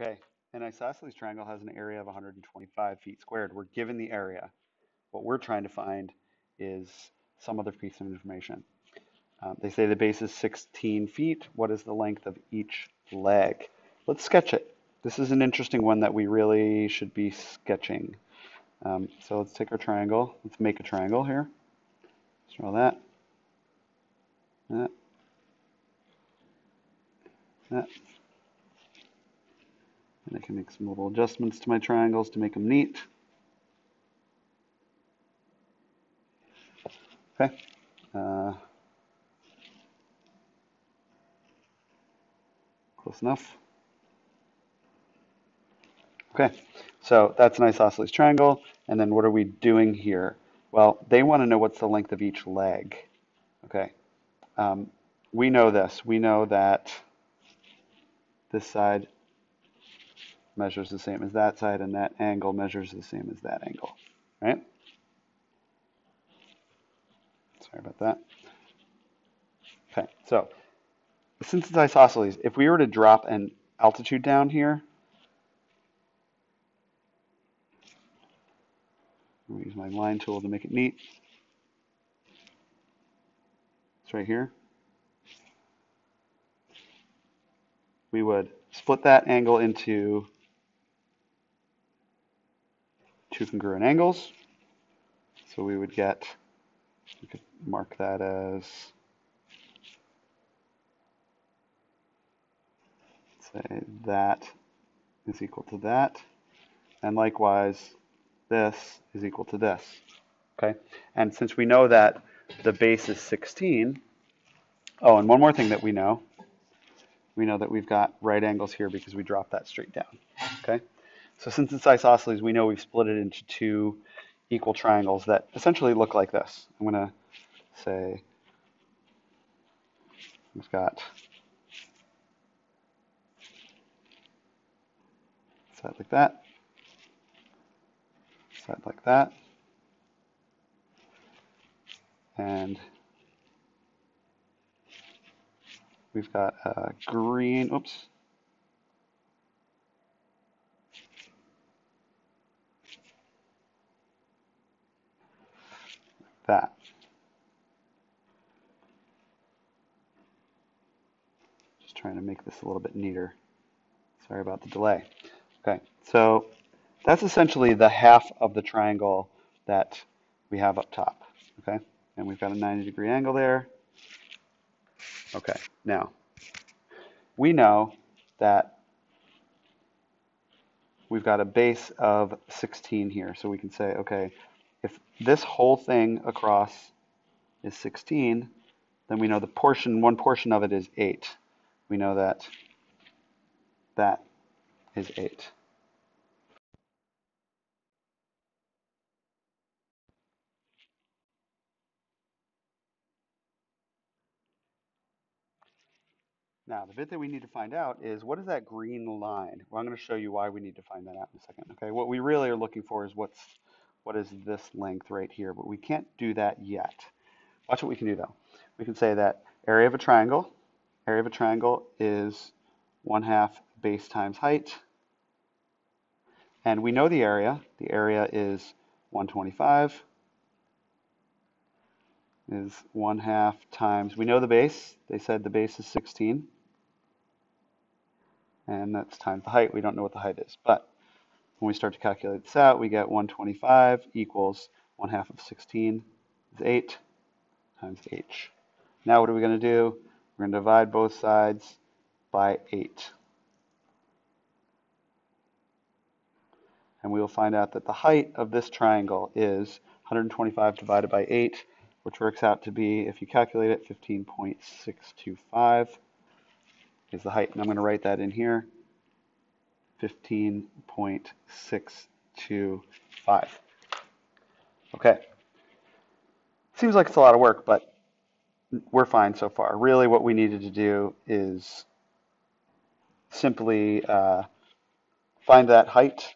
Okay, an isosceles triangle has an area of 125 feet squared. We're given the area. What we're trying to find is some other piece of information. They say the base is 16 feet. What is the length of each leg? Let's sketch it. This is an interesting one that we really should be sketching. So let's take our triangle. Let's make a triangle here. Let's draw that, that, that. And I can make some little adjustments to my triangles to make them neat. Okay. Close enough. Okay, so that's an isosceles triangle. And then what are we doing here? Well, they want to know what's the length of each leg. Okay, we know this. We know that this side measures the same as that side, and that angle measures the same as that angle, right? Sorry about that. Okay, so since it's isosceles, if we were to drop an altitude down here, I'm going to use my line tool to make it neat. It's right here. We would split that angle into two congruent angles. So we would get, we could mark that as, say, that is equal to that. And likewise, this is equal to this. Okay? And since we know that the base is 16, oh, and one more thing that we know that we've got right angles here because we dropped that straight down. Okay? So since it's isosceles, we know we've split it into two equal triangles that essentially look like this. I'm going to say we've got side like that, side like that, and we've got a green, oops, that. Just trying to make this a little bit neater. Sorry about the delay. Okay, so that's essentially the half of the triangle that we have up top. Okay, and we've got a 90-degree angle there. Okay, now we know that we've got a base of 16 here, so we can say, okay, if this whole thing across is 16, then we know the portion, one portion of it is 8. We know that that is 8. Now, the bit that we need to find out is what is that green line? Well, I'm going to show you why we need to find that out in a second. Okay, what we really are looking for is what is this length right here, but we can't do that yet. Watch what we can do though. We can say that area of a triangle is 1/2 base times height. And we know the area. The area is 125 is 1/2 times, we know the base. They said the base is 16. And that's times the height. We don't know what the height is. But when we start to calculate this out, we get 125 equals 1/2 of 16 is 8 times h. Now what are we going to do? We're going to divide both sides by 8. And we will find out that the height of this triangle is 125 divided by 8, which works out to be, if you calculate it, 15.625 is the height. And I'm going to write that in here, 15.625. Okay. Seems like it's a lot of work, but we're fine so far. Really what we needed to do is simply find that height,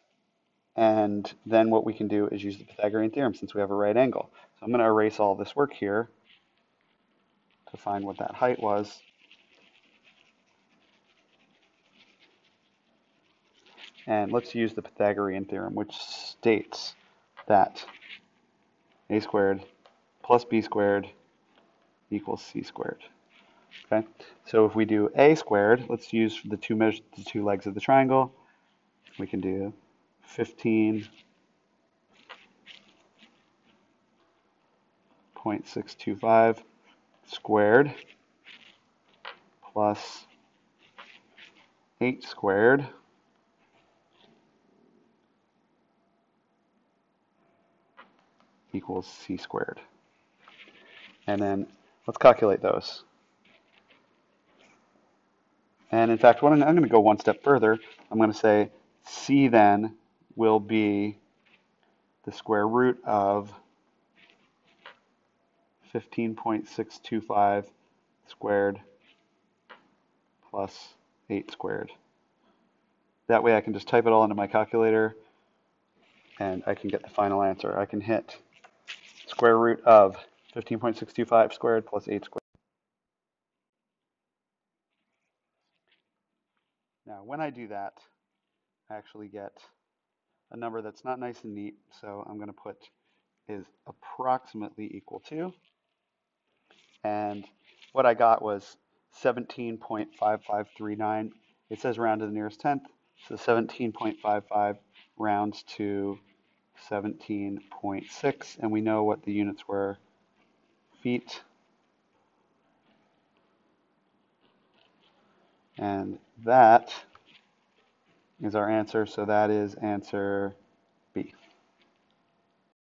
and then what we can do is use the Pythagorean theorem since we have a right angle. So I'm going to erase all this work here to find what that height was. And let's use the Pythagorean theorem, which states that a squared plus b squared equals c squared. Okay, so if we do a squared, let's use the two legs of the triangle. We can do 15.625 squared plus 8 squared equals c squared. And then let's calculate those. And in fact, I'm going to go one step further. I'm going to say c then will be the square root of 15.625 squared plus 8 squared. That way I can just type it all into my calculator and I can get the final answer. I can hit square root of 15.625 squared plus 8 squared. Now when I do that, I actually get a number that's not nice and neat, so I'm going to put is approximately equal to, and what I got was 17.5539. It says round to the nearest tenth, so 17.55 rounds to 17.6, and we know what the units were: feet, and that is our answer. So that is answer